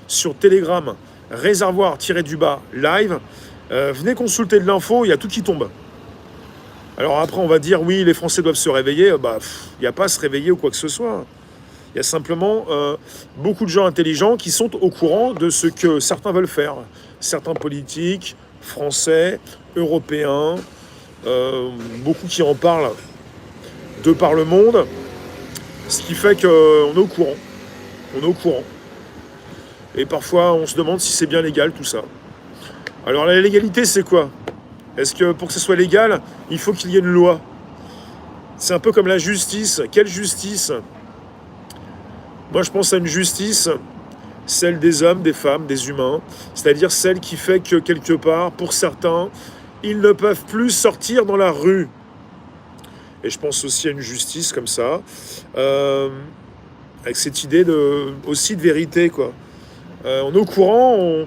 sur Telegram, réservoir-du-bas live. Venez consulter de l'info, il y a tout qui tombe. Alors après, on va dire, oui, les Français doivent se réveiller. Il n'y a pas à se réveiller ou quoi que ce soit. Il y a simplement beaucoup de gens intelligents qui sont au courant de ce que certains veulent faire. Certains politiques, français, européens, beaucoup qui en parlent de par le monde. Ce qui fait qu'on est au courant. On est au courant. Et parfois, on se demande si c'est bien légal, tout ça. Alors la légalité, c'est quoi? Est-ce que pour que ce soit légal, il faut qu'il y ait une loi? C'est un peu comme la justice. Quelle justice? Moi, je pense à une justice, celle des hommes, des femmes, des humains. C'est-à-dire celle qui fait que, quelque part, pour certains, ils ne peuvent plus sortir dans la rue. Et je pense aussi à une justice comme ça, avec cette idée aussi de vérité, quoi. On est au courant,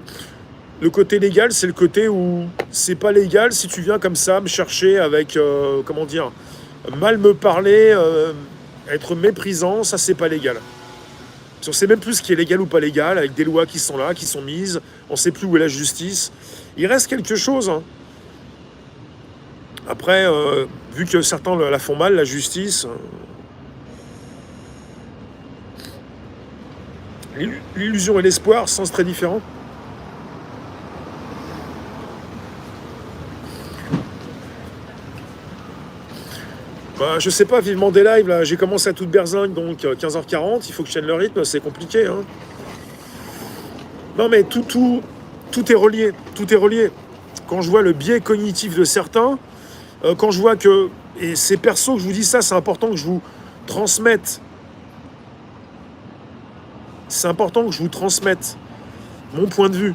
le côté légal, c'est le côté où c'est pas légal si tu viens comme ça me chercher avec, mal me parler, être méprisant, ça c'est pas légal. On sait même plus ce qui est légal ou pas légal, avec des lois qui sont là, qui sont mises, on sait plus où est la justice. Il reste quelque chose, hein. Après, vu que certains la font mal, la justice, l'illusion et l'espoir, sens très différents. Je sais pas, vivement des lives, là. J'ai commencé à toute berzingue, donc 15h40, il faut que je tienne le rythme, c'est compliqué, hein. Non mais tout est relié, tout est relié. Quand je vois le biais cognitif de certains, quand je vois que, et c'est perso que je vous dis ça, c'est important que je vous transmette. C'est important que je vous transmette mon point de vue.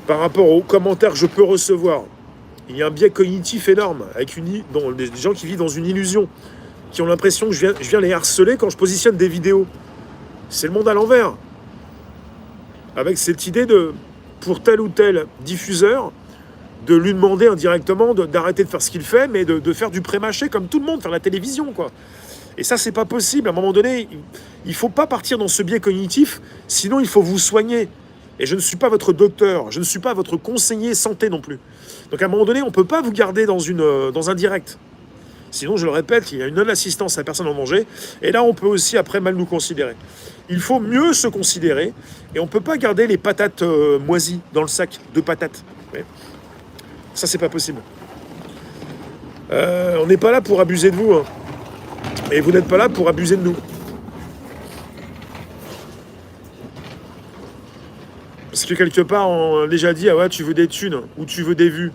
Par rapport aux commentaires que je peux recevoir. Il y a un biais cognitif énorme, avec des gens qui vivent dans une illusion, qui ont l'impression que je viens les harceler quand je positionne des vidéos. C'est le monde à l'envers. Avec cette idée pour tel ou tel diffuseur, de lui demander indirectement d'arrêter de faire ce qu'il fait, mais de faire du pré-mâché comme tout le monde, faire la télévision, quoi. Et ça, c'est pas possible. À un moment donné, il faut pas partir dans ce biais cognitif, sinon il faut vous soigner. Et je ne suis pas votre docteur, je ne suis pas votre conseiller santé non plus. Donc à un moment donné, on ne peut pas vous garder dans un direct. Sinon, je le répète, il y a une non-assistance à la personne en danger. Et là, on peut aussi après mal nous considérer. Il faut mieux se considérer. Et on ne peut pas garder les patates moisies dans le sac de patates. Ouais. Ça, c'est pas possible. On n'est pas là pour abuser de vous, hein. Et vous n'êtes pas là pour abuser de nous. Parce que quelque part, on a déjà dit, ah ouais, tu veux des thunes ou tu veux des vues.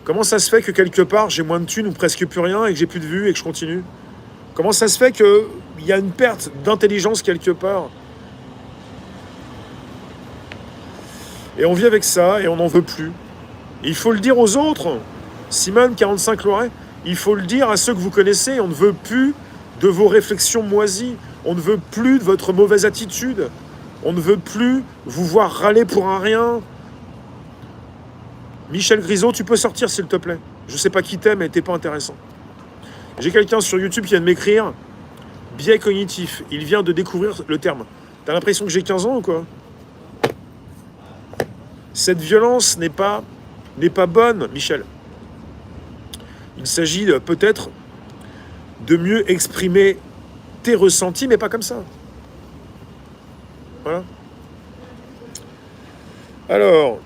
Comment ça se fait que quelque part, j'ai moins de thunes ou presque plus rien et que j'ai plus de vues et que je continue? Comment ça se fait qu'il y a une perte d'intelligence quelque part? Et on vit avec ça et on n'en veut plus. Et il faut le dire aux autres. Simone, 45 Loiret, il faut le dire à ceux que vous connaissez. On ne veut plus de vos réflexions moisies. On ne veut plus de votre mauvaise attitude. On ne veut plus vous voir râler pour un rien. Michel Grisot, tu peux sortir s'il te plaît. Je sais pas qui t'aime, mais t'es pas intéressant. J'ai quelqu'un sur YouTube qui vient de m'écrire biais cognitif. Il vient de découvrir le terme. T'as l'impression que j'ai 15 ans ou quoi? Cette violence n'est pas bonne, Michel. Il s'agit peut-être de mieux exprimer tes ressentis, mais pas comme ça. Voilà. Alors,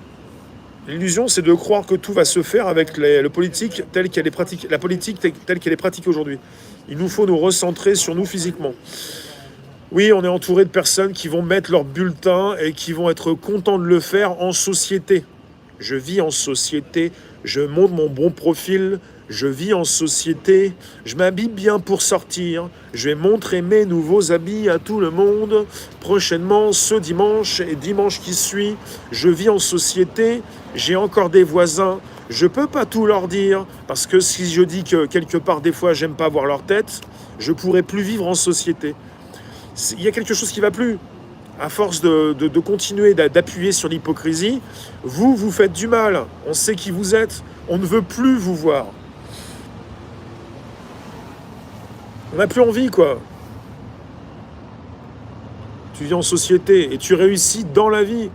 l'illusion, c'est de croire que tout va se faire avec le politique tel qu'elle est pratiquée, la politique telle qu'elle est pratiquée aujourd'hui. Il nous faut nous recentrer sur nous physiquement. Oui, on est entouré de personnes qui vont mettre leur bulletin et qui vont être contents de le faire en société. Je vis en société, je montre mon bon profil, je vis en société, je m'habille bien pour sortir, je vais montrer mes nouveaux habits à tout le monde. Prochainement, ce dimanche et dimanche qui suit, je vis en société, j'ai encore des voisins, je peux pas tout leur dire, parce que si je dis que quelque part, des fois, j'aime pas voir leur tête, je pourrais plus vivre en société. Il y a quelque chose qui va plus. À force de continuer d'appuyer sur l'hypocrisie, vous faites du mal. On sait qui vous êtes. On ne veut plus vous voir. On n'a plus envie, quoi. tu vis en société et tu réussis dans la vie,